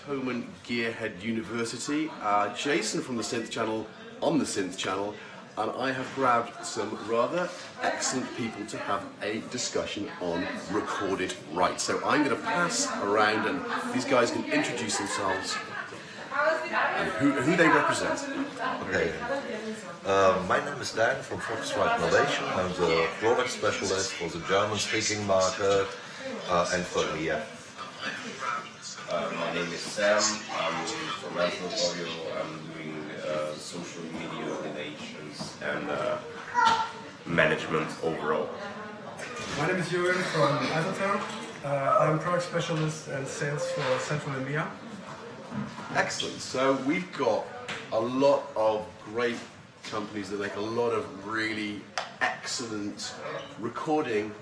Thoman Gearhead University, Jason from the Synth channel on the Synth channel, and I have grabbed some rather excellent people to have a discussion on recorded right. So I'm going to pass around and these guys can introduce themselves and who they represent. Okay. My name is Dan from Focusrite Malaysia. I'm the product specialist for the German-speaking market and for EMEA. My name is Sam. I'm from Antelope. I'm doing social media relations and management overall. My name is Jervis from Izotope. I'm product specialist and sales for Central EMEA. Excellent. So we've got a lot of great companies that make a lot of really excellent recording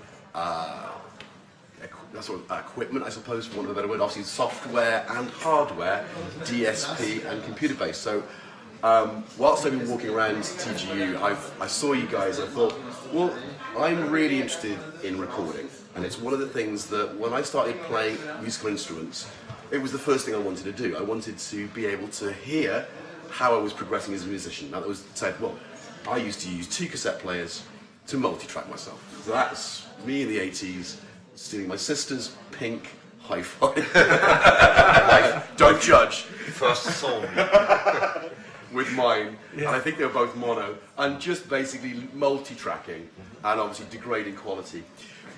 equipment, I suppose, for want of a better word. Obviously software and hardware, DSP and computer based. So whilst I've been walking around TGU, I saw you guys, I thought, well, I'm really interested in recording. And it's one of the things that when I started playing musical instruments, it was the first thing I wanted to do. I wanted to be able to hear how I was progressing as a musician. Now that was said, well, I used to use 2 cassette players to multi-track myself. So that's me in the 80s, stealing my sister's pink hi-fi. Don't judge. First song. With mine, and I think they were both mono, and just basically multi-tracking and obviously degrading quality.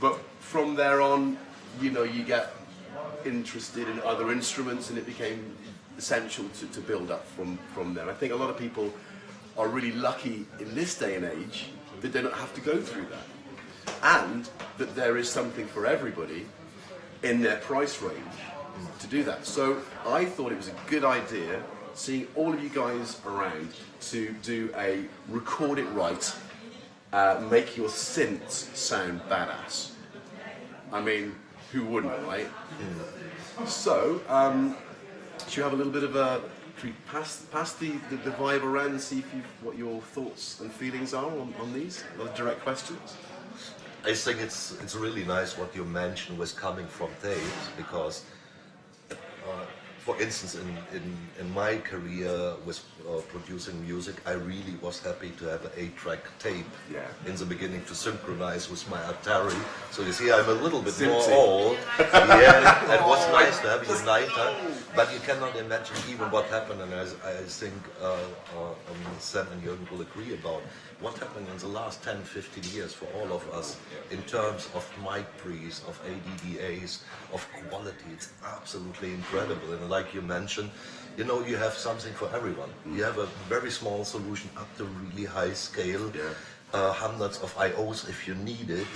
But from there on, you know, you get interested in other instruments and it became essential to build up from there. I think a lot of people are really lucky in this day and age that they don't have to go through that, and that there is something for everybody in their price range to do that. So I thought it was a good idea, seeing all of you guys around, to do a record it right, make your synths sound badass. I mean, who wouldn't, right? So, should we have a little bit of a, should we pass the vibe around and see what your thoughts and feelings are on these? A lot of direct questions. I think it's really nice what you mentioned was coming from tapes, because for instance, in my career with producing music, I really was happy to have an 8-track tape in the beginning to synchronize with my Atari. So you see, I'm a little bit more old. Yeah, it was nice to have a uniter, but you cannot imagine even what happened, and I think Sam and Jürgen will agree about what happened in the last 10, 15 years for all of us in terms of mic pre's, of ADDAs, of quality. It's absolutely incredible. And like you mentioned, you know, you have something for everyone. You have a very small solution up to really high scale, hundreds of IOs if you need it.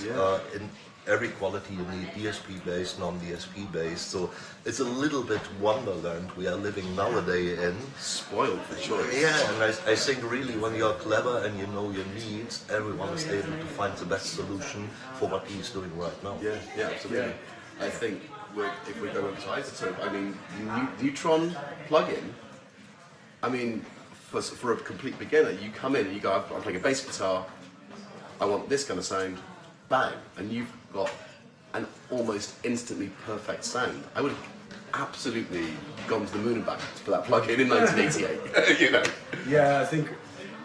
In every quality you need, DSP based, non-DSP based. So it's a little bit wonderland we are living nowadays in. Spoiled for sure. Yeah, and I think really when you're clever and you know your needs, everyone is able to find the best solution for what he's doing right now. Yeah, absolutely. I think if we go over to Izotope, I mean, Neutron plugin, I mean, for a complete beginner, you come in and you go, I'm playing a bass guitar, I want this kind of sound, bang, and you've got an almost instantly perfect sound. I would have absolutely gone to the moon and back for that plugin in 1988, you know. Yeah, I think,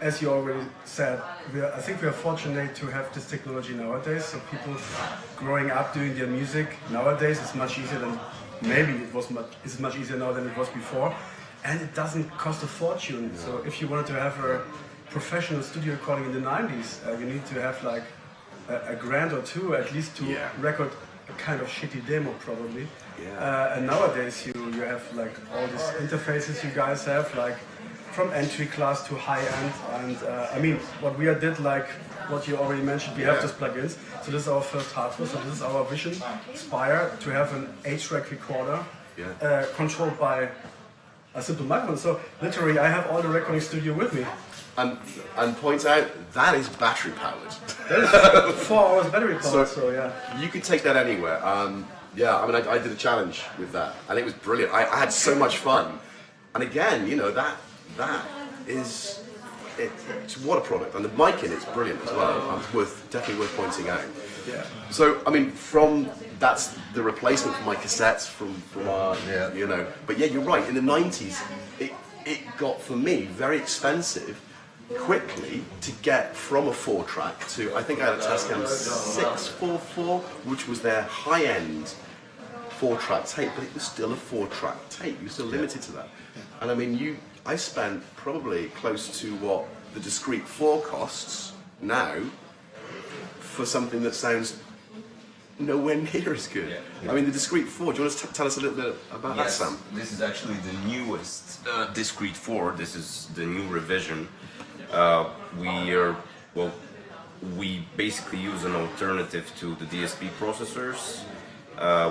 as you already said, I think we are fortunate to have this technology nowadays. So people growing up doing their music nowadays is much easier than, maybe it's much easier now than it was before. And it doesn't cost a fortune. No. So if you wanted to have a professional studio recording in the 90s, you need to have like a grand or two at least to record a kind of shitty demo probably. And nowadays you have like all these interfaces you guys have, like from entry class to high end, and I mean what we did, like what you already mentioned, we have these plugins. So this is our first hardware, so this is our vision, Spire, to have an 8-track recorder controlled by a simple microphone. So literally I have all the recording studio with me. And point out, that is battery powered. That is 4 hours battery powered, so yeah. You could take that anywhere. Yeah, I mean, I did a challenge with that, and it was brilliant. I had so much fun. And again, you know, that is, it's what a product. And the mic in it's brilliant as well. Definitely worth pointing out. Yeah. So I mean, that's the replacement for my cassettes from our, you know. But yeah, you're right. In the '90s, it got for me very expensive quickly to get from a 4-track to, I think I had a Tascam 644, which was their high-end 4-track tape, but it was still a 4-track tape. You were still limited to that. And I mean, I spent probably close to what the discrete 4 costs now for something that sounds nowhere near as good. I mean, the discrete 4, do you want to tell us a little bit about that, Sam? This is actually the newest discrete 4. This is the new revision. We basically use an alternative to the DSP processors,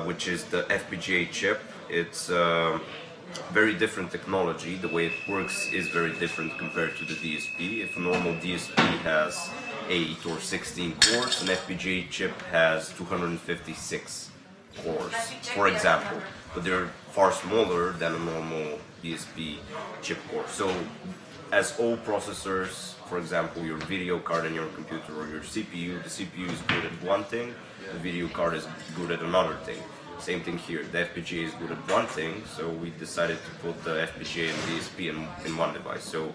which is the FPGA chip. It's very different technology. The way it works is very different compared to the DSP. If a normal DSP has 8 or 16 cores, an FPGA chip has 256 cores, for example. But they're far smaller than a normal DSP chip core. So as all processors, for example, your video card in your computer or your CPU, the CPU is good at one thing, the video card is good at another thing. Same thing here, the FPGA is good at one thing, so we decided to put the FPGA and DSP in one device. So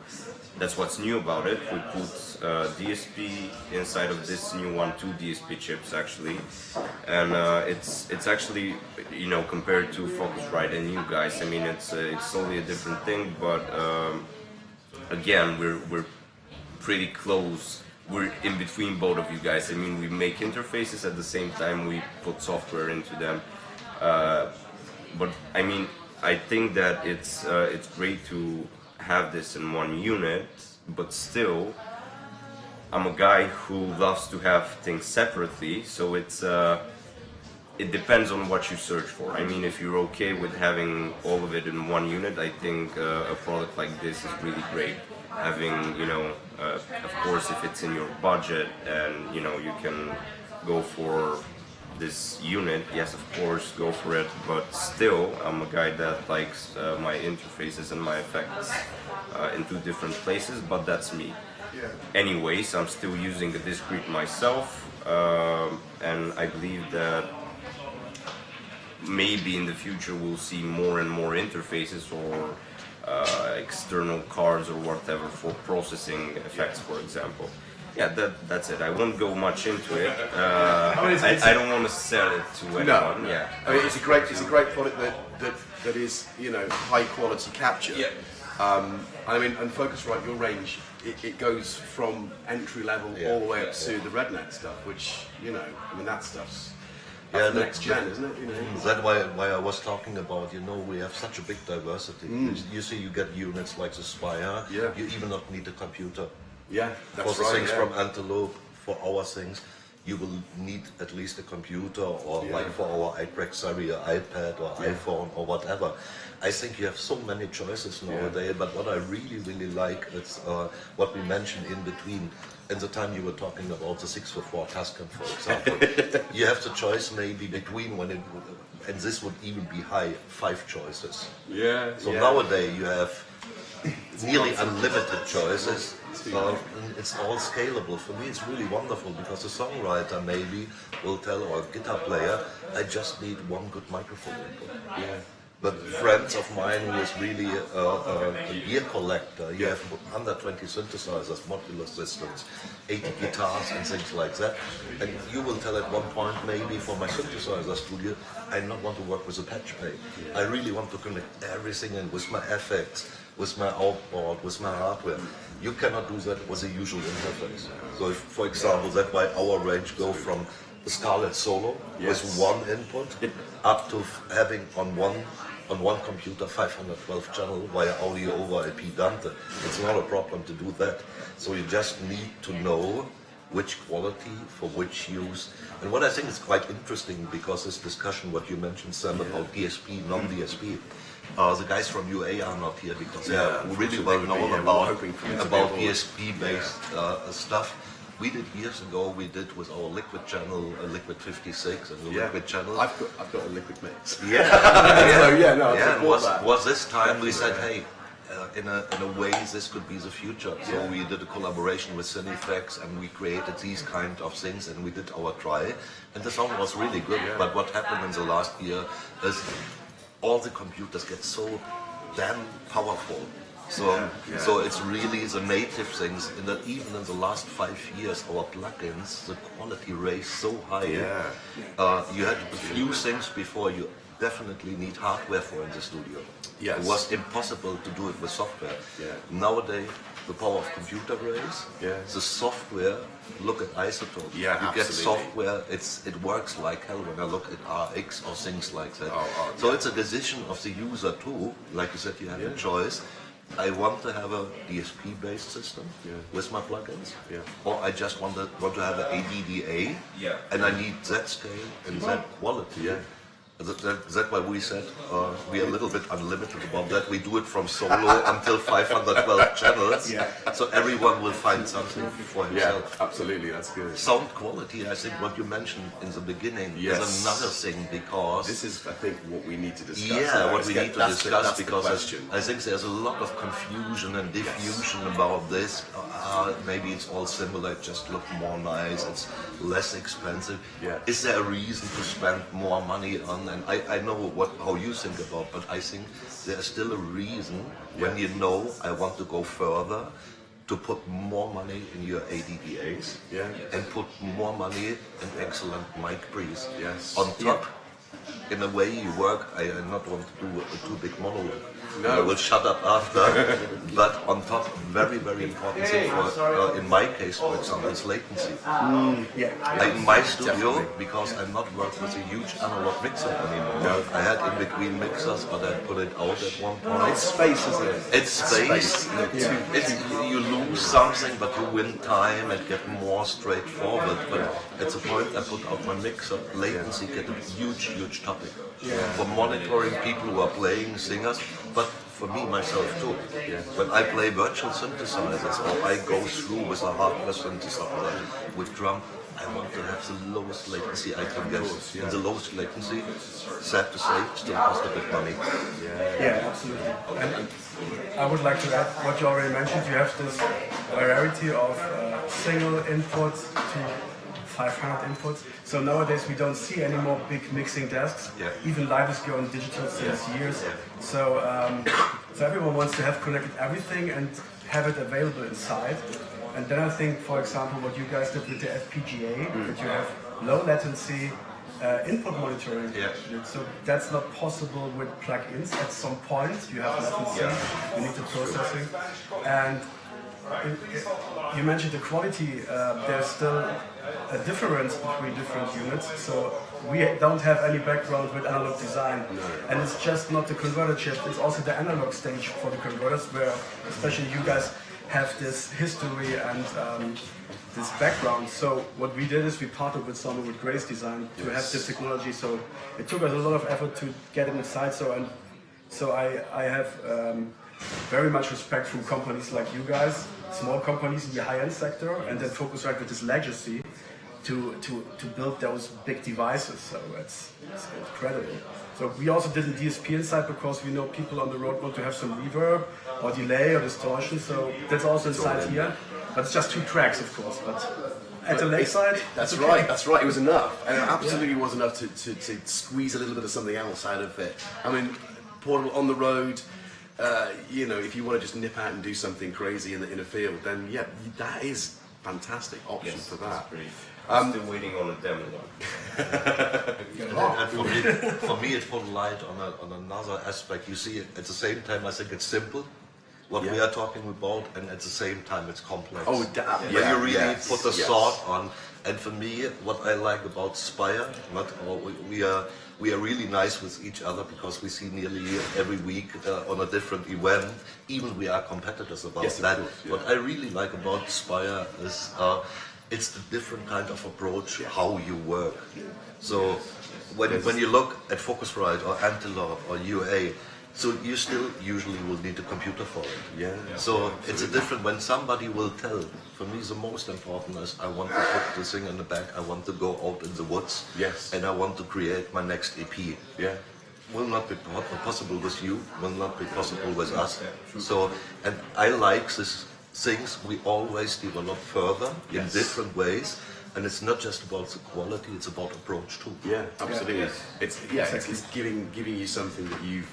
that's what's new about it. We put DSP inside of this new one, 2 DSP chips actually, and it's actually, you know, compared to Focusrite and you guys, I mean, it's totally a different thing, but again, we're pretty close. We're in between both of you guys. I mean, we make interfaces at the same time we put software into them. But I mean, I think that it's great to have this in one unit, but still, I'm a guy who loves to have things separately. So it depends on what you search for. I mean, if you're okay with having all of it in one unit, I think a product like this is really great. Having, you know, of course, if it's in your budget and, you know, you can go for this unit, yes, of course, go for it. But still, I'm a guy that likes my interfaces and my effects in 2 different places, but that's me. Anyways, I'm still using the discrete myself, and I believe that maybe in the future we'll see more and more interfaces or external cards or whatever for processing effects, for example. Yeah, that's it. I won't go much into it. I don't want to sell it to anyone. No. Yeah. I mean, it's a great product that is, you know, high quality capture. Yeah. I mean, and Focusrite, your range, it goes from entry level all the way up to the redneck stuff, which, you know, I mean, that stuff's the next gen, isn't it? You know? That's why I was talking about, you know, we have such a big diversity. You see, you get units like the Spire, you even not need a computer. Yeah, that's for the right. things from Antelope, for our things, you will need at least a computer, or like for our iTrack series, iPad or iPhone or whatever. I think you have so many choices nowadays, but what I really, really like is what we mentioned in between. In the time you were talking about the 644 Tascam, for example, you have the choice maybe between when it would, and this would even be high, 5 choices. So nowadays you have nearly unlimited choices. So it's all scalable. For me, it's really wonderful because the songwriter maybe will tell, or a guitar player, I just need one good microphone input. But friends of mine who is really a gear collector, you have 120 synthesizers, modular systems, 80 guitars and things like that. And you will tell at one point, maybe for my synthesizer studio, I not want to work with a patch pay. I really want to connect everything in with my effects, with my outboard, with my hardware. You cannot do that with a usual interface. So if, for example, that's why our range go from the Scarlett Solo with one input up to having on one computer 512 channel via audio over IP Dante. It's not a problem to do that. So you just need to know which quality for which use. And what I think is quite interesting, because this discussion, what you mentioned, Sam, about DSP, non-DSP, the guys from UA are not here because they are really well known about DSP-based stuff. We did years ago, we did with our Liquid channel, Liquid 56 and the Liquid channel. I've got a Liquid mix. Yeah. So, was this time we said, hey, in a way, this could be the future. So we did a collaboration with Cinefx, and we created these kind of things, and we did our try, and the sound was really good. But what happened in the last year is all the computers get so damn powerful. So it's really the native things, and that even in the last 5 years, our plugins, the quality raised so high. You had a few things before you definitely need hardware for in the studio. Yes. It was impossible to do it with software. Nowadays, the power of computer raise, the software, look at Izotope. You get software, it works like hell when I look at RX or things like that. So it's a decision of the user too. Like you said, you have a choice. I want to have a DSP-based system with my plugins, or I just want to have an ADDA, and I need that scale and that quality. That's why we said we are a little bit unlimited about that. We do it from solo until 512 channels, so everyone will find something for himself. Absolutely, that's good. Sound quality, I think what you mentioned in the beginning is another thing, because this is, I think, what we need to discuss. What we need to discuss, because I I think there's a lot of confusion and diffusion about this. Maybe it's all similar, it just look more nice, it's less expensive. Is there a reason to spend more money on? And I know how you think about, but I think there's still a reason when you know I want to go further, to put more money in your ADDAs and put more money in excellent mic pre's. On top, in the way you work, I not want to do a too big monologue. I will shut up after. But on top, very, very important thing for, in my case, for example, is latency. In my studio, because I'm not working with a huge analog mixer anymore. I had in between mixers, but I put it out at one point. It's space, isn't it? It's space. You lose something, but you win time and get more straightforward. But at the point I put out my mixer, latency get a huge topic. For monitoring people who are playing, singers, but for me, myself too. When I play virtual synthesizers, or I go through with a hardware synthesizer with drum, I want to have the lowest latency I can get. And the lowest latency, sad to say, still costs a bit money. Absolutely. And I would like to add what you already mentioned. You have this variety of single inputs to 500 inputs. So nowadays we don't see any more big mixing desks. Even live is going digital since years. So everyone wants to have connected everything and have it available inside. And then I think, for example, what you guys did with the FPGA, that you have low latency input monitoring. So that's not possible with plugins. At some point you have latency, you need the processing. And you mentioned the quality, there's still a difference between different units. So we don't have any background with analog design. And it's just not the converter chip, it's also the analog stage for the converters, where especially you guys have this history and this background. So what we did is we partnered with someone with Grace Design to have this technology. So it took us a lot of effort to get it inside. So I have very much respect from companies like you guys, small companies in the high-end sector, and then Focusrite with this legacy to build those big devices. So it's incredible. So we also did a DSP inside because we know people on the road want to have some reverb or delay or distortion. So that's also inside here. But it's just 2 tracks, of course. But at the lakeside, that's right. That's right. It was enough, and it absolutely was enough to squeeze a little bit of something else out of it. I mean, portable on the road. If you want to just nip out and do something crazy in a field, then that is fantastic option for that. I'm still waiting on a demo. And for me, it put light on another aspect. You see, at the same time, I think it's simple, what we are talking about, and at the same time, it's complex. Oh, when you really put the thought on. And for me, what I like about Spire, we are really nice with each other because we see nearly every week on a different event. Even we are competitors about that. What I really like about Spire is it's a different kind of approach how you work. So when you look at Focusrite or Antelope or UA, so you still usually will need a computer for it. So it's a different, when somebody will tell, for me the most important is I want to put the thing in the back, I want to go out in the woods, and I want to create my next EP. will not be possible with you, will not be possible with us. So, and I like these things we always develop further in different ways. And it's not just about the quality; it's about approach too. Yeah, absolutely. Yeah. It's giving you something that you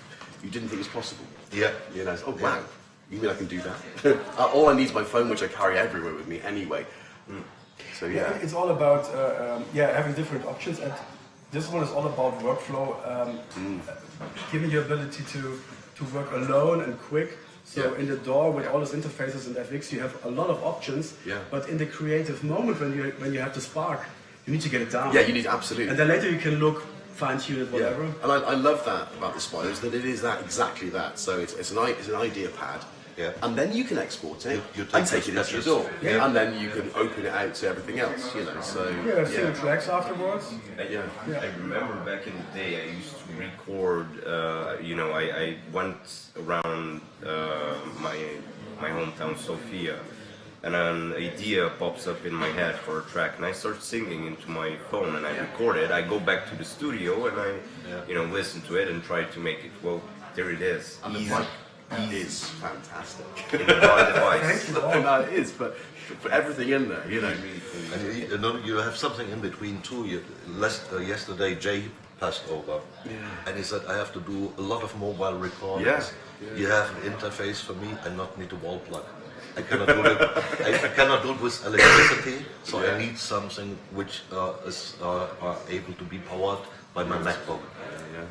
didn't think was possible. Yeah. You know, oh wow, you mean I can do that? All I need is my phone, which I carry everywhere with me anyway. So yeah, It's all about having different options, and this one is all about workflow, giving you ability to work alone and quick. So in the DAW with all those interfaces and FX, you have a lot of options. Yeah. But in the creative moment when you have the spark, you need to get it down. yeah, you need absolutely. And then later you can look, fine tune it, whatever. And I love that about the Spyro, is that it is exactly that. So it's an idea pad. Yeah. And then you can export it You and take take it those into your DAW. sketches. And then you can open it out to everything else, you know. So Yeah, single tracks afterwards. I remember back in the day I used to record, I went around my hometown Sofia, and an idea pops up in my head for a track, and I start singing into my phone, and I record it. I go back to the studio and I listen to it and try to make it, well, there it is. and the Easy. mic is fantastic. In the DAW device. No, it is, but everything in there, you know. And you have something in between too. Yesterday Jay passed over, and he said I have to do a lot of mobile recordings. Yeah. You have an interface for me. I not need a wall plug. I cannot do it. I cannot do it with electricity. So I need something which is able to be powered by my MacBook.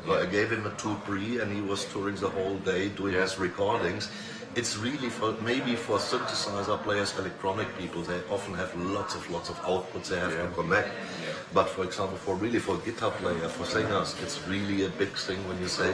So I gave him a 2.3 and he was touring the whole day doing his recordings. It's really maybe for synthesizer players, electronic people, they often have lots of outputs they have to connect. But for example, for guitar player, for singers, it's really a big thing when you say,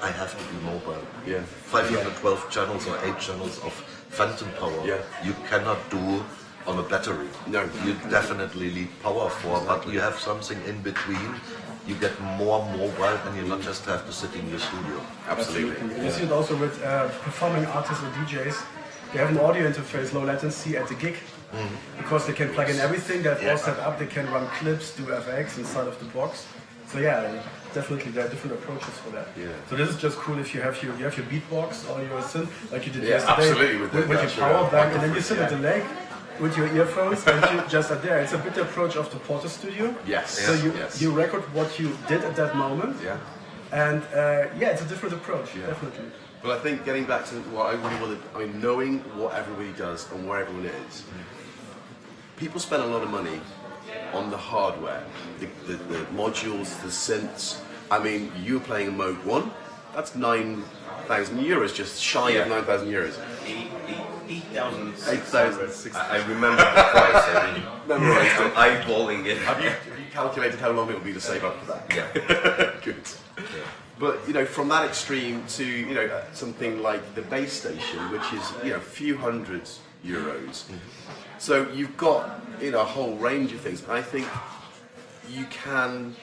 I have to be mobile. Yeah. 512 channels or 8 channels of phantom power, you cannot do on a battery. No. You definitely need power for, but you have something in between. You get more mobile and you not just have to sit in your studio. Absolutely. You see it also with performing artists or DJs. They have an audio interface, low latency at the gig, because they can plug in everything. They have all set up. They can run clips, do FX inside of the box. So yeah, definitely there are different approaches for that. Yeah. So this is just cool if you have your beatbox or your synth, like you did Yeah, yesterday, absolutely, with with your power bank, and then you sit at the lake with your earphones and you just are there. It's a bit the approach of the Porter Studio. Yes. So Yes. you record what you did at that moment. Yeah. And it's a different approach, definitely. But I think getting back to what I really wanted, knowing what everybody does and where everyone is, people spend a lot of money on the hardware, the modules, the synths. I mean, you're playing a Mode 1, that's 9,000 euros, just shy of 9,000 euros. 8,000. I remember the price. I mean, Memorized I'm it. eyeballing it. Have you calculated how long it will be to save up for that? Yeah. Good. But from that extreme to something like the base station, which is a few hundred euros. So you've got a whole range of things. I think you can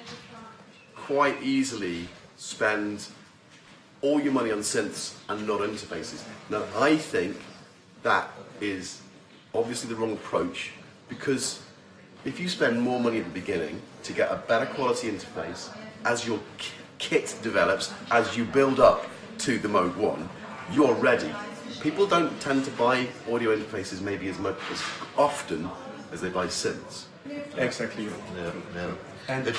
quite easily spend all your money on synths and not interfaces. Now I think that is obviously the wrong approach, because if you spend more money at the beginning to get a better quality interface, as your kit develops, as you build up to the Mode 1, you're ready. People don't tend to buy audio interfaces maybe as often as they buy synths. Exactly. Yeah. And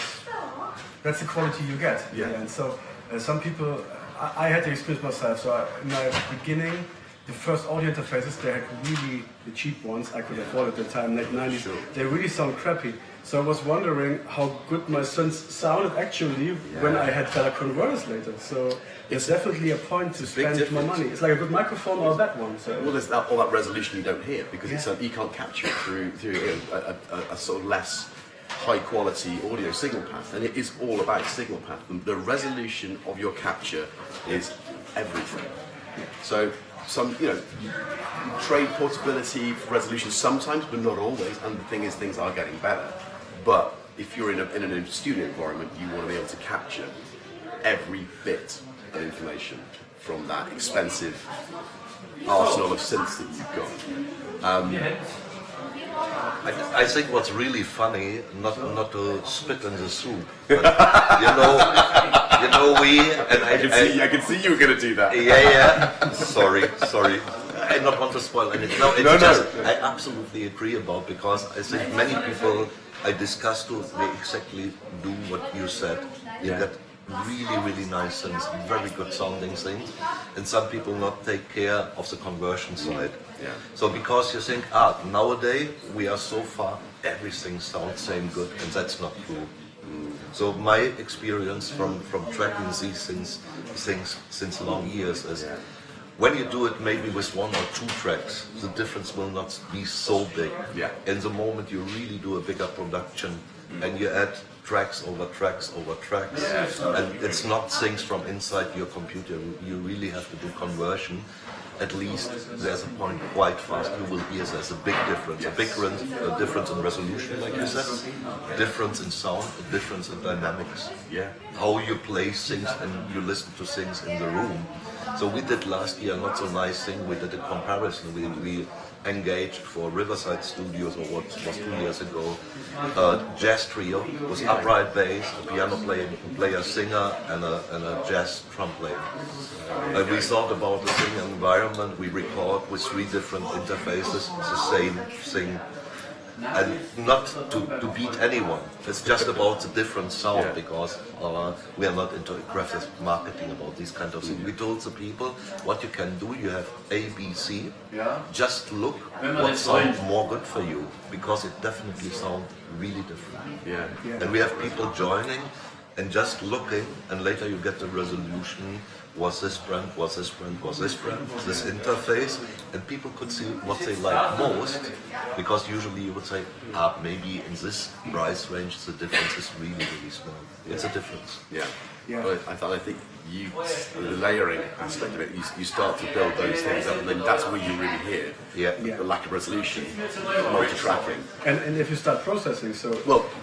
that's the quality you get. Yeah. And so some people, I had the experience myself. So in my beginning, the first audio interfaces, they had really the cheap ones I could afford at the time, late 90s. Sure. They really sound crappy. So I was wondering how good my synths sounded actually when I had better converters later. So it's definitely a point to spend more difference. money. It's like a good microphone or a bad one. So. Well, there's all that resolution you don't hear, because you can't capture it through a sort of less high quality audio signal path, and it is all about signal path. The resolution of your capture is everything. So some trade portability for resolution sometimes, but not always. And the thing is, things are getting better. But if you're in a studio environment, you want to be able to capture every bit of information from that expensive arsenal of synths that you've got. I think what's really funny, not to spit in the soup, but you know we and I can see you were going to do that. yeah. Sorry. I don't want to spoil anything. No, it's just I absolutely agree about, because I think many people I discussed with, they exactly do what you said. You get really nice things, very good sounding things, and some people not take care of the conversion side. Yeah. So because you think, nowadays we are so far, everything sounds same good, and that's not true. So my experience from tracking these things since long years is, when you do it maybe with 1 or 2 tracks, the difference will not be so big. Yeah. In the moment you really do a bigger production and you add tracks over tracks over tracks, and it's not things from inside your computer, you really have to do conversion. At least there's a point quite fast you will hear there's a big difference, a difference in resolution, like you said, difference in sound, a difference in dynamics. Yeah. How you play things and you listen to things in the room. So we did last year not so nice thing. We did a comparison. We engaged for Riverside Studios, or what was 2 years ago, a jazz trio with upright bass, a piano player, singer, and a jazz drum player. And we thought about the same environment. We record with 3 different interfaces, the same thing. And not to beat anyone. It's just about the different sound, because we are not into aggressive marketing about these kind of things. We told the people what you can do. You have A, B, C. Just look what sounds more good for you, because it definitely sounds really different. Yeah. And we have people joining and just looking, and later you get the resolution. Was this brand, was this brand, was this brand, this interface, and people could see what they like most, because usually you would say, maybe in this price range the difference is really small. It's a difference. Yeah. But I think the layering aspect of it, you start to build those things up, and then that's where you really hear the lack of resolution, multi-tracking. And if you start processing, so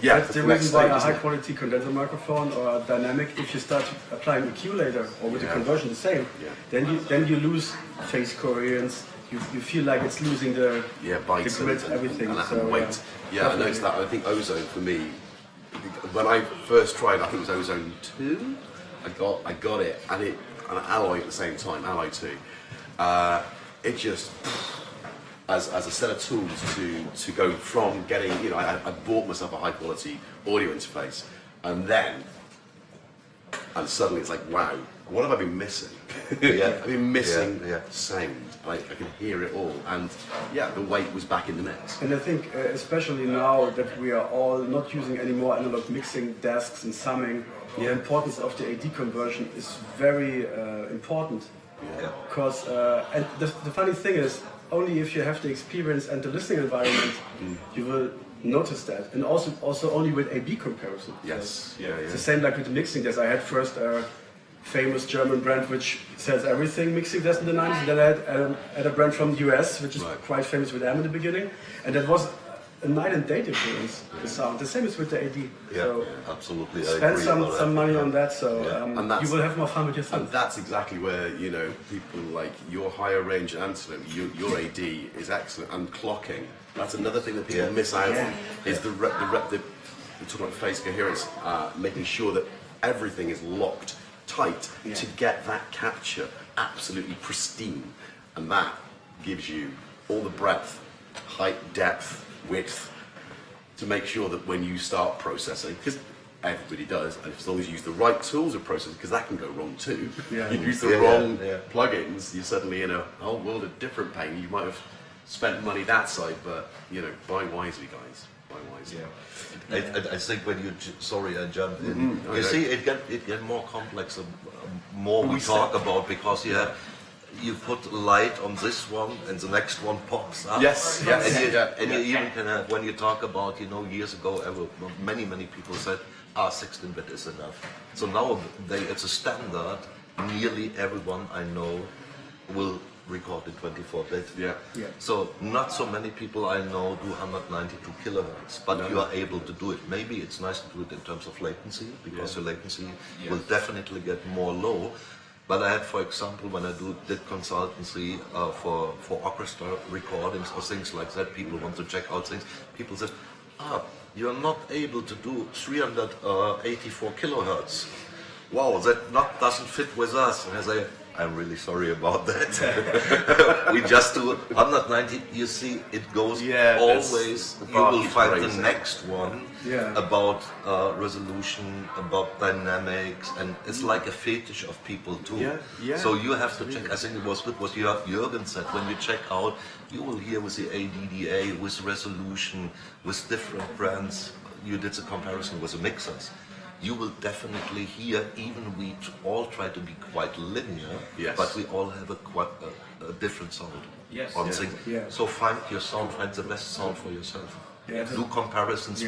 that's the reason why a high quality condenser microphone or a dynamic, if you start applying EQ later or with the conversion the same, then you lose phase coherence. You feel like it's losing the bites grid, everything. And weight. I noticed that. I think Ozone for me, when I first tried, I think it was Ozone 2. I got it, and an Alloy at the same time, Alloy 2. It just, as a set of tools to go from getting, I bought myself a high quality audio interface, and suddenly it's like, wow, what have I been missing? I've been missing sound. I can hear it all, and the weight was back in the mix. And I think, especially now that we are all not using any more analog mixing desks and summing, the importance of the AD conversion is very important. Because and the funny thing is, only if you have the experience and the listening environment, you will notice that. And also only with A/B comparison. Yes. It's the same like with the mixing desk. I had first a famous German brand which sells everything mixing desk in the 90s, and then I had a brand from the US which is quite famous with them in the beginning, and that was a night and day difference, the sound. The same is with the AD. So absolutely. spend some money on that, so you will have more fun with your sound. And that's exactly where, people like your higher range Antelope, your AD is excellent, and clocking. That's another thing that people miss out on, is we're talking about phase coherence, making sure that everything is locked tight to get that capture absolutely pristine, and that gives you all the breadth, height, depth, width, to make sure that when you start processing, because everybody does, and as long as you use the right tools of processing, because that can go wrong too. You use the wrong plugins, you're suddenly in a whole world of different pain. You might have spent money that side, but buy wisely, guys. Buy wisely. I think when you sorry, I jumped in. You see, it get more complex the more we talk about, because you put light on this one and the next one pops up. Yes. And you even can have, when you talk about, years ago, many people said, 16-bit is enough. So now it's a standard. Nearly everyone I know will record in 24-bit. So not so many people I know do 192 kilohertz, but you are able to do it. Maybe it's nice to do it in terms of latency, because your latency will definitely get more low. But I had, for example, when I did consultancy for orchestra recordings or things like that, people want to check out things. People said, you're not able to do 384 kilohertz. Wow, that doesn't fit with us. And I say, I'm really sorry about that. We just do 190. You see, it goes always. You will find the next one about resolution, about dynamics, and it's like a fetish of people too. So you have to check. I think it was good what Jürgen said. When you check out, you will hear with the ADDA, with resolution, with different brands. You did the comparison with the mixers. You will definitely hear, even we all try to be quite linear, but we all have a different sound on things. So find your sound, find the best sound for yourself. Do comparisons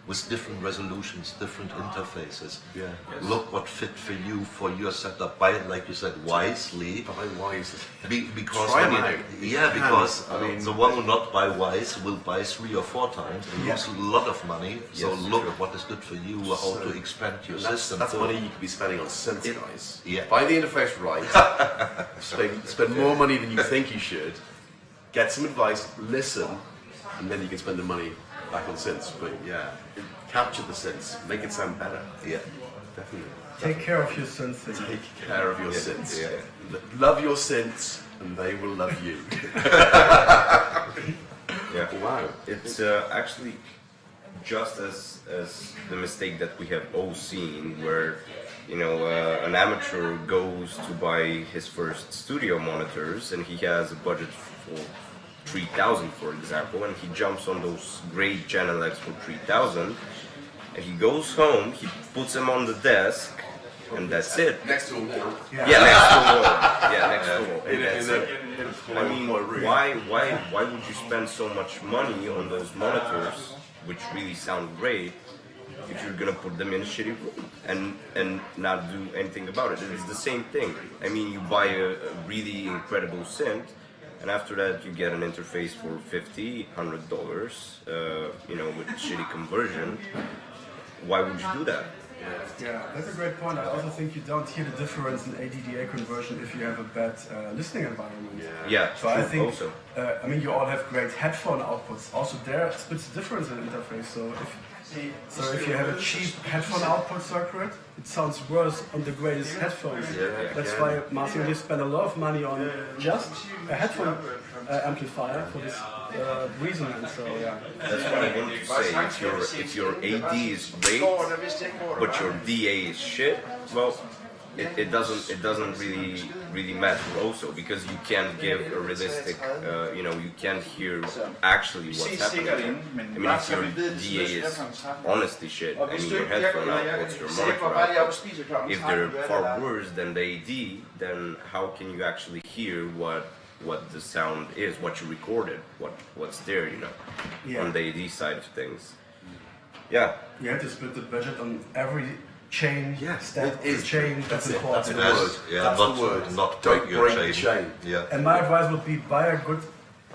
with different resolutions, different interfaces. Look what fit for you, for your setup. Buy it, like you said, wisely. Buy wisely. Because Try 'em out. because the one who not buy wise will buy 3 or 4 times and lose a lot of money. So look at what is good for you, how to expand your system. That's money you could be spending on synths, guys. Yeah. Buy the interface right. spend more money than you think you should. Get some advice, listen, and then you can spend the money back on synths. But capture the synths, make it sound better. Definitely. Take care of your synths. Take care of your synths. Love your synths, and they will love you. Wow. It's actually just as the mistake that we have all seen, where an amateur goes to buy his first studio monitors and he has a budget for 3,000, for example, and he jumps on those great Genelecs for 3,000, and he goes home, he puts them on the desk, and that's it. Next to a wall. Next to a wall. Next to a wall. And that's it. I mean, why would you spend so much money on those monitors, which really sound great, if you're gonna put them in a shitty room and not do anything about it? It's the same thing. I mean, you buy a really incredible synth, and after that you get an interface for $50, $100, with shitty conversion. Why would you do that? Yeah, that's a great point. I also think you don't hear the difference in ADDA conversion if you have a bad listening environment. Yeah, So I think, also. I mean, you all have great headphone outputs. Also there, splits the difference in interface. So if you have a cheap headphone output circuit, it sounds worse on the greatest headphones. That's why Martin really spent a lot of money on just a headphone amplifier for this reason. And so That's what I want to say. If your AD is great, but your DA is shit, well, it doesn't really matter also, because you can't give a realistic, you can't hear actually what's happening. I mean, if your DA is honestly shit, I mean, your headphone outputs, your monitor outputs, if they're far worse than the AD, then how can you actually hear what the sound is, what you recorded, what's there, on the AD side of things. you have to split the budget on every chain, step, it is. chain. That's the it. word. That's the word. That's the word. Not Don't break your break the chain. And my advice would be buy a good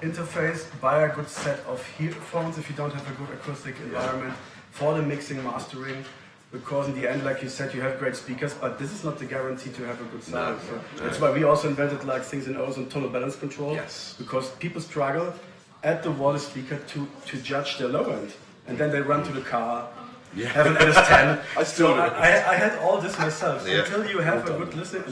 interface, buy a good set of headphones if you don't have a good acoustic environment for the mixing, mastering. Because in the end, like you said, you have great speakers, but this is not the guarantee to have a good sound. That's why we also invented like things in ozone tonal balance control. Because people struggle at the wall speaker to judge their low end, and then they run to the car. Have an LS10. I had all this myself. Until you have a good listening,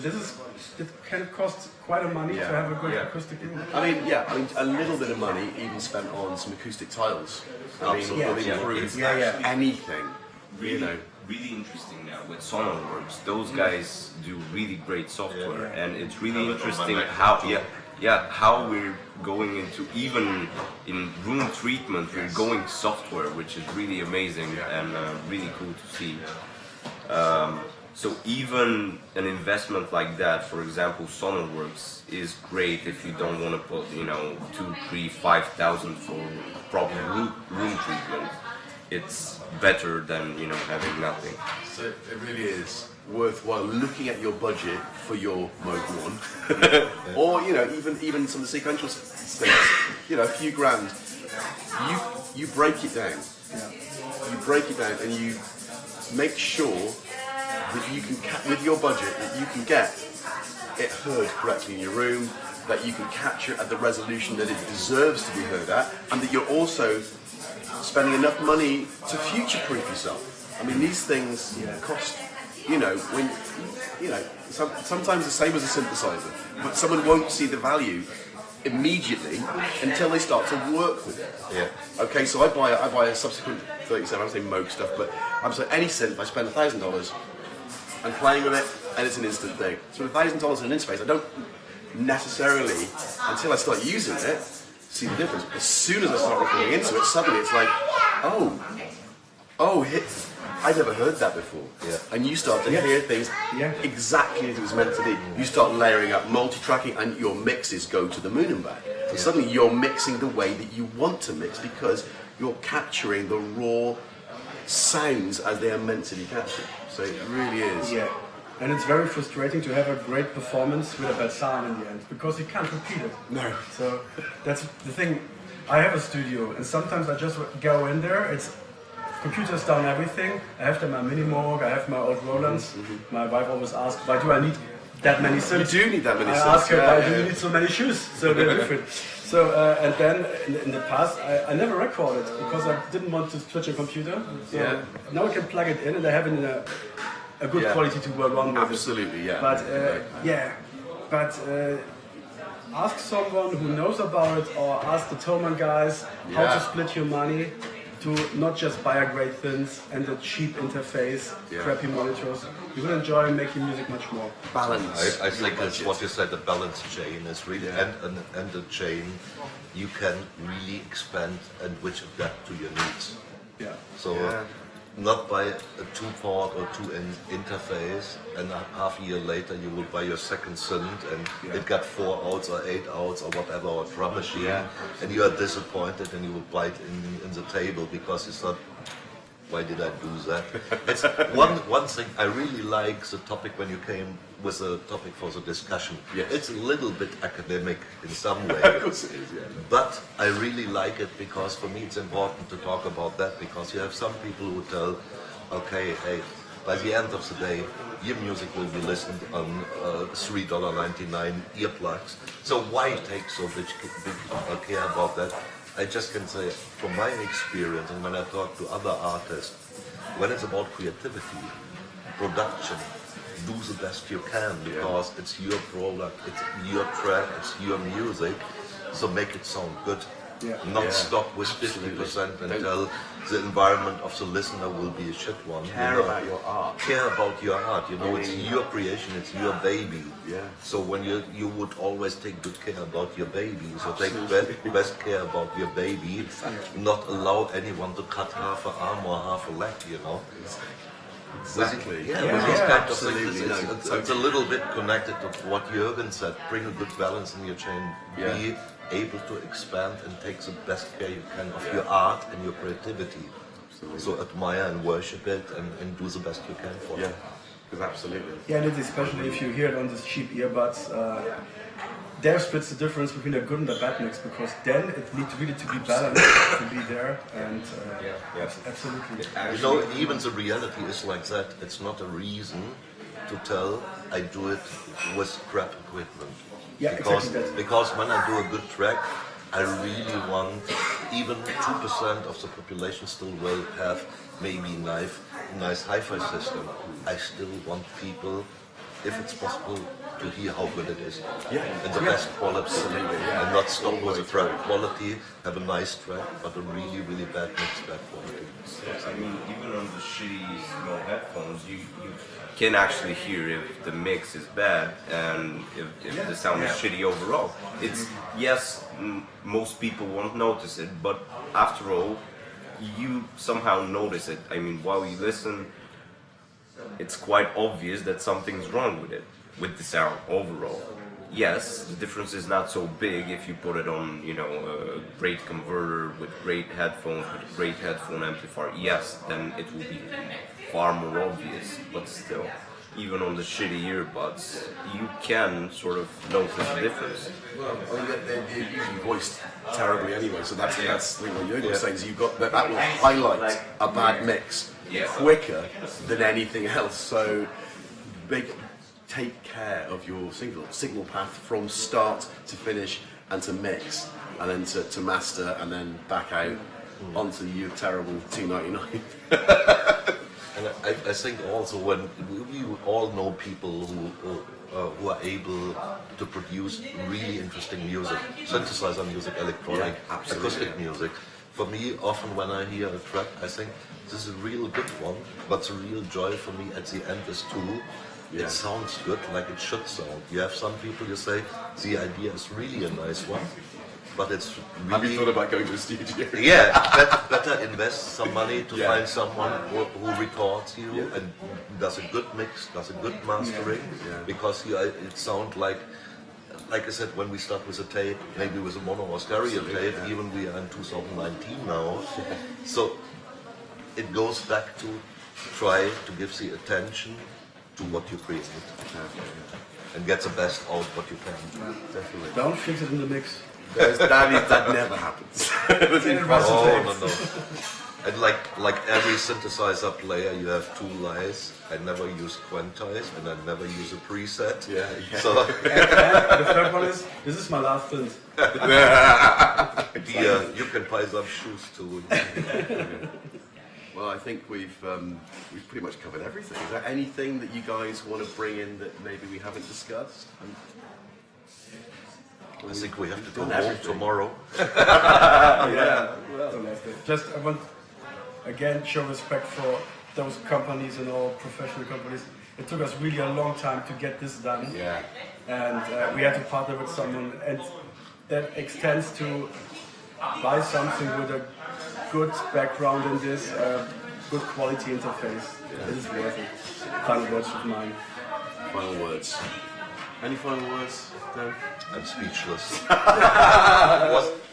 it can cost quite a money to have a good acoustic room. I mean, a little bit of money even spent on some acoustic tiles. Will improve anything. Really interesting now with SonarWorks. Those guys do really great software, and it's really interesting how we're going into, even in room treatment, we're going software, which is really amazing and really cool to see. So even an investment like that, for example, SonarWorks, is great if you don't want to put 2, 3, 5,000 for proper room treatment. It's better than having nothing. So it really is worthwhile looking at your budget for your Mode 1, or even some of the sequential things. A few grand. You break it down. You break it down, and you make sure that you can, with your budget, that you can get it heard correctly in your room, that you can capture it at the resolution that it deserves to be heard at, and that you're also spending enough money to future-proof yourself. I mean, these things cost, sometimes the same as a synthesizer, but someone won't see the value immediately until they start to work with it. Yeah. Okay, so I buy a subsequent 37, I'm saying Moog stuff, but I'm saying any synth, I spend $1,000, I'm playing with it, and it's an instant thing. So $1,000 in an interface, I don't necessarily, until I start using it, see the difference. As soon as I start recording into it, suddenly it's like, I never heard that before. Yeah. And you start to hear things exactly as it was meant to be. You start layering up multi-tracking, and your mixes go to the moon and back. So suddenly you're mixing the way that you want to mix, because you're capturing the raw sounds as they are meant to be captured. So it really is. Yeah. And it's very frustrating to have a great performance with a bad sound in the end, because you can't repeat it. No. So that's the thing. I have a studio, and sometimes I just go in there. It's computer's done everything. I have my mini Moog, I have my old Rolands. My wife always asks, why do I need that many synths? You do need that many synths. I ask her, why do you need so many shoes? So they're different. So, and then in the past, I never recorded because I didn't want to switch a computer. So now I can plug it in, and I have it in a good quality to work on with. Absolutely, yeah. But ask someone who knows about it, or ask the Thomann guys how to split your money to not just buy a great synth and a cheap interface, crappy monitors. You will enjoy making music much more. Balance. I think that's what you said, the balance chain is really, and the chain you can really expand and which adapt to your needs. Yeah. So not buy a 2-port or 2-in interface, and half a year later you will buy your second synth and it got 4 outs or 8 outs or whatever, or drum machine, and you are disappointed and you will bite in the table because you thought, why did I do that? It's one thing I really like the topic when you came with a topic for the discussion. Yes. It's a little bit academic in some way. Of course it is, But I really like it because for me it's important to talk about that, because you have some people who tell, okay, hey, by the end of the day, your music will be listened on $3.99 earplugs. So why take so big care about that? I just can say, from my experience and when I talk to other artists, when it's about creativity, production, do the best you can, because it's your product, it's your track, it's your music, so make it sound good. Not stop with 50% and tell the environment of the listener will be a shit one. Care about your art. Care about your art. You know, it's your creation, it's your baby. Yeah. So when you would always take good care about your baby. So take best care about your baby. Not allow anyone to cut half an arm or half a leg. You know. Exactly. With these kind of things, it's a little bit connected to what Jürgen said. Bring a good balance in your chain. Be able to expand and take the best care you can of your art and your creativity. So admire and worship it and do the best you can for it. Absolutely. Yeah, and it's especially if you hear it on these cheap earbuds. There splits the difference between a good and a bad mix, because then it needs really to be balanced to be there, and absolutely. You know, even the reality is like that. It's not a reason to tell I do it with crap equipment. Yeah, because when I do a good track, I really want, even 2% of the population still will have maybe nice hi-fi system. I still want people, if it's possible, to hear how good it is. And the best quality. And not stop with the track quality, have a nice track, but a really, really bad mix, bad quality. I mean, even on the shitty small headphones, you can actually hear if the mix is bad and if the sound is shitty overall. It's, most people won't notice it, but after all, you somehow notice it. I mean, while you listen, it's quite obvious that something's wrong with the sound overall. Yes, the difference is not so big if you put it on, a great converter with great headphones, with a great headphone amplifier. Yes, then it will be far more obvious, but still, even on the shitty earbuds, you can sort of notice the difference. Well, they're usually voiced terribly anyway, so that's what Jürgen was saying, is you've got that will highlight a bad mix quicker than anything else. So take care of your signal path from start to finish and to mix and then to master and then back out onto your terrible 299. And I think also when we all know people who are able to produce really interesting music, synthesizer music, electronic, acoustic music. For me, often when I hear a track, I think this is a real good one, but the real joy for me at the end is it sounds good, like it should sound. You have some people you say, the idea is really a nice one, but it's really... Have you thought about going to a studio? Yeah, better invest some money to find someone who records you and does a good mix, does a good mastering, because it sounds like I said, when we start with a tape, maybe with a mono or stereo tape, even we are in 2019 now, so it goes back to try to give the attention to what you create and get the best out what you can. Definitely. Don't fix it in the mix. That never happens. That's impossible. Oh, no. And like every synthesizer player, you have two lies. I never use quantize and I never use a preset. Yeah. So And the third one is, this is my last synth. you can buy some shoes too. Well, I think we've pretty much covered everything. Is there anything that you guys want to bring in that maybe we haven't discussed? I think we have to go done home everything. tomorrow. Yeah. Just I want again show respect for those companies and all professional companies. It took us really a long time to get this done, Yeah. and we had to partner with someone, and that extends to buy something with a good background in this, good quality interface. It is worth it. Final words of mine. Final words. Any final words, Dan? I'm speechless.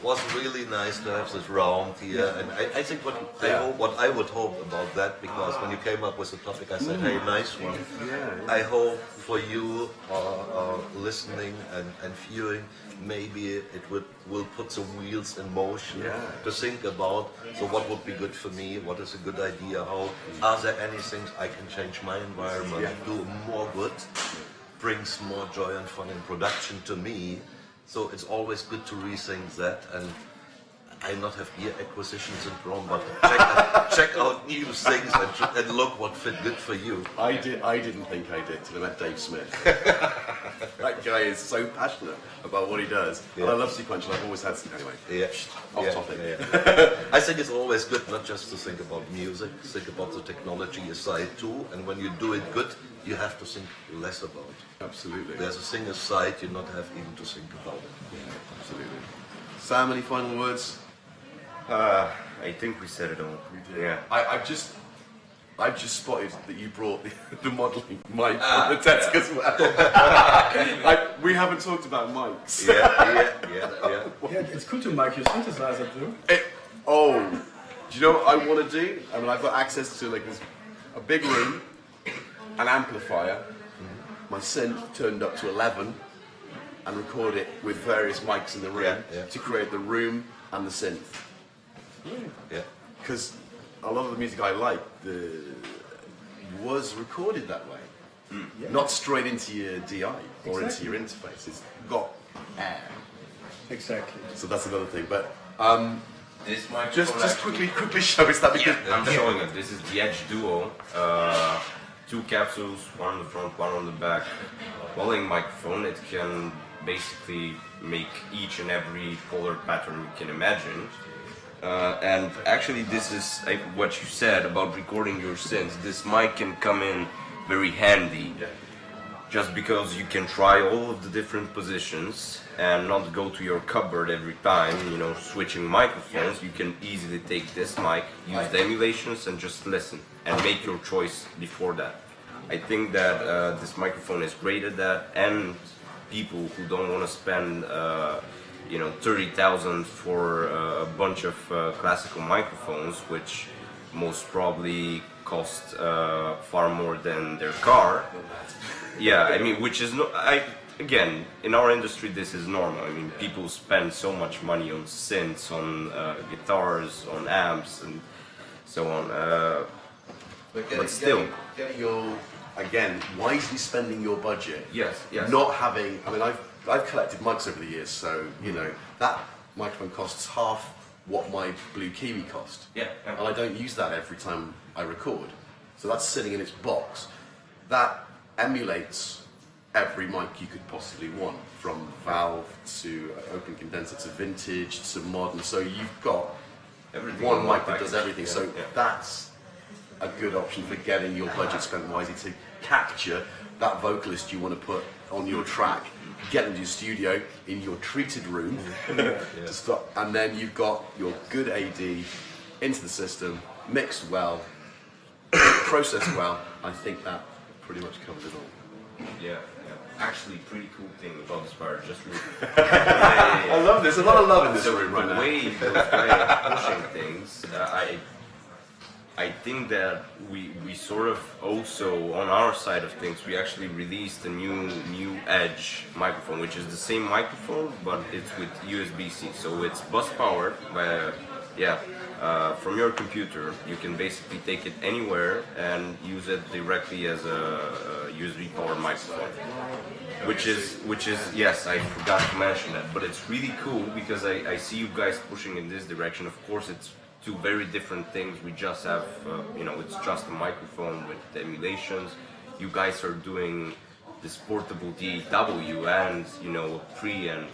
was really nice to have this round here, and I think what I would hope about that, because when you came up with the topic, I said, hey, nice one. Yeah. I hope for you listening and viewing, maybe it will put some wheels in motion to think about, so what would be good for me, what is a good idea, how are there any things I can change my environment, do more good, brings more joy and fun in production to me. So it's always good to rethink that, and I not have gear acquisition syndrome, but check out new things and look what fit good for you. I didn't think I did till I met Dave Smith. That guy is so passionate about what he does. And I love sequential. I've always had anyway. Off topic. I think it's always good not just to think about music, think about the technology aside too, and when you do it good, you have to think less about it. Absolutely. There's a thing aside you not have even to think about it. Yeah, absolutely. Sam, any final words? I think we said it all. Yeah. I've just spotted that you brought the modelling mic on the desk as well. We haven't talked about mics. Yeah. Yeah, it's cool to mic your synthesizer too. Do you know what I want to do? I mean, I've got access to like a big room, an amplifier, my synth turned up to 11, and record it with various mics in the room to create the room and the synth. Yeah. Because a lot of the music I like was recorded that way. Not straight into your DI or into your interface. It's got air. Exactly. So that's another thing. But This microphone just quickly show us that, because I'm showing it. This is the Edge Duo. 2 capsules, one on the front, one on the back. Modeling microphone. It can basically make each and every polar pattern you can imagine. And actually, this is what you said about recording your synths. This mic can come in very handy, just because you can try all of the different positions and not go to your cupboard every time, switching microphones. You can easily take this mic, use the emulations, and just listen and make your choice before that. I think that this microphone is great at that, and people who don't want to spend 30,000 for a bunch of classical microphones, which most probably cost far more than their car. Yeah, I mean, which is again, in our industry, this is normal. I mean, people spend so much money on synths, on guitars, on amps, and so on. But still, getting your again, wisely spending your budget. Yes, yes. Not having, I mean, I've collected mics over the years, so, you know, that microphone costs half what my Blue Kiwi cost. Yeah, yeah. And I don't use that every time I record. So that's sitting in its box. That emulates every mic you could possibly want, from valve to open condenser to vintage to modern. So you've got Everything one in mic that package. does everything. Yeah, So yeah. that's a good option for getting your budget spent wisely to capture that vocalist you want to put on your track, get into your studio in your treated room to stop, and then you've got your good AD into the system, mixed well, processed well. I think that pretty much covers it all. Yeah, yeah. Actually, pretty cool thing about this bar, just really. I love this. A lot of love in this So room right the now. way those guys are pushing things, I think that we sort of also, on our side of things, we actually released a new Edge microphone, which is the same microphone, but it's with USB-C. So it's bus powered by, from your computer. You can basically take it anywhere and use it directly as a USB powered microphone. Which is yes, I forgot to mention that, but it's really cool because I see you guys pushing in this direction. Of course, it's two very different things. We just have, it's just a microphone with the emulations. You guys are doing this portable DAW and, pre and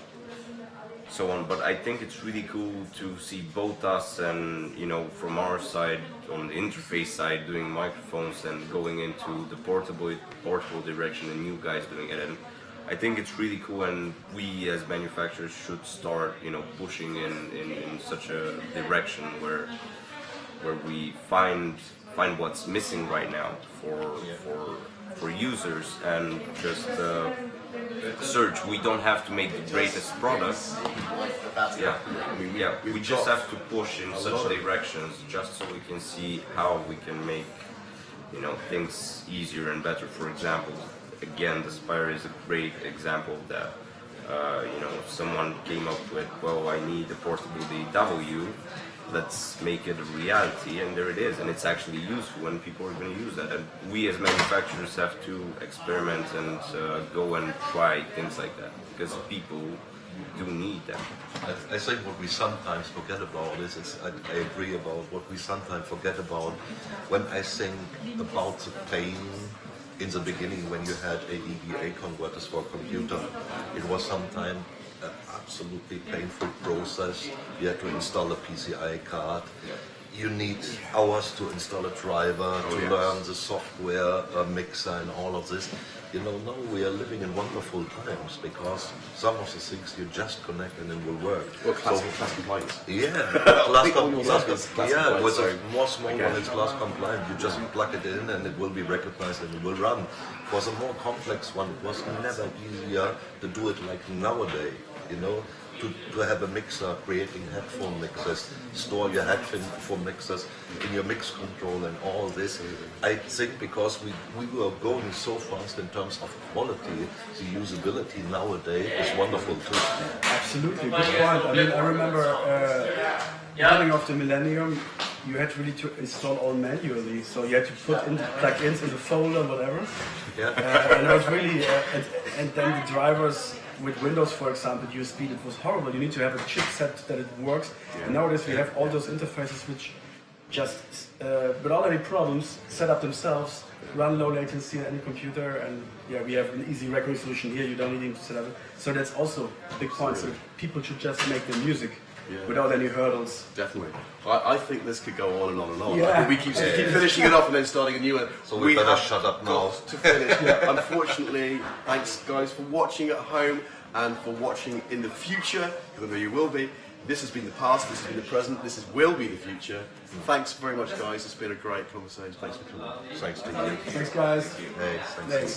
so on. But I think it's really cool to see both us and, from our side, on the interface side, doing microphones and going into the portable direction, and you guys doing it. And I think it's really cool, and we as manufacturers should start, pushing in such a direction where we find what's missing right now for users, and just search. We don't have to make the greatest product. We just have to push in such directions, just so we can see how we can make, things easier and better. For example, again, the Spire is a great example of that. Someone came up with, well, I need a portable DAW, let's make it a reality, and there it is, and it's actually useful, and people are going to use that. And we as manufacturers have to experiment and go and try things like that, because people do need that. I think what we sometimes forget about is I agree about what we sometimes forget about when I think about the pain in the beginning when you had ADVA converters for a computer. It was sometimes an absolutely painful process. You had to install a PCI card. You need hours to install a driver, to learn the software, mixer and all of this. Now we are living in wonderful times because some of the things you just connect and it will work. Well, class compliance. Yeah, with a more small one, it's class compliant. You just plug it in and it will be recognized and it will run. For the more complex one, it was never easier to do it like nowadays. To have a mixer, creating headphone mixes, store your headphone mixes in your mix control and all this. I think because we were going so fast in terms of quality, the usability nowadays is wonderful too. Absolutely, good point. I mean, I remember beginning of the millennium, you had really to install all manually, so you had to put in the plugins in the folder, whatever. And it was really, and then the drivers. With Windows, for example, USB, it was horrible. You need to have a chipset that it works. And nowadays we have all those interfaces which just, without any problems, set up themselves, run low latency on any computer, and we have an easy recording solution here. You don't need to set up it. So that's also a big point. So people should just make their music without any hurdles. Definitely. I think this could go on and on and on. Yeah. I think we keep finishing it off and then starting a new one. So we better shut up now. To finish. Unfortunately, thanks guys for watching at home and for watching in the future, because I know you will be. This has been the past, this has been the present, will be the future. Thanks very much guys, it's been a great conversation. Thanks for coming. Thanks to you. Thanks, guys. Hey, thanks.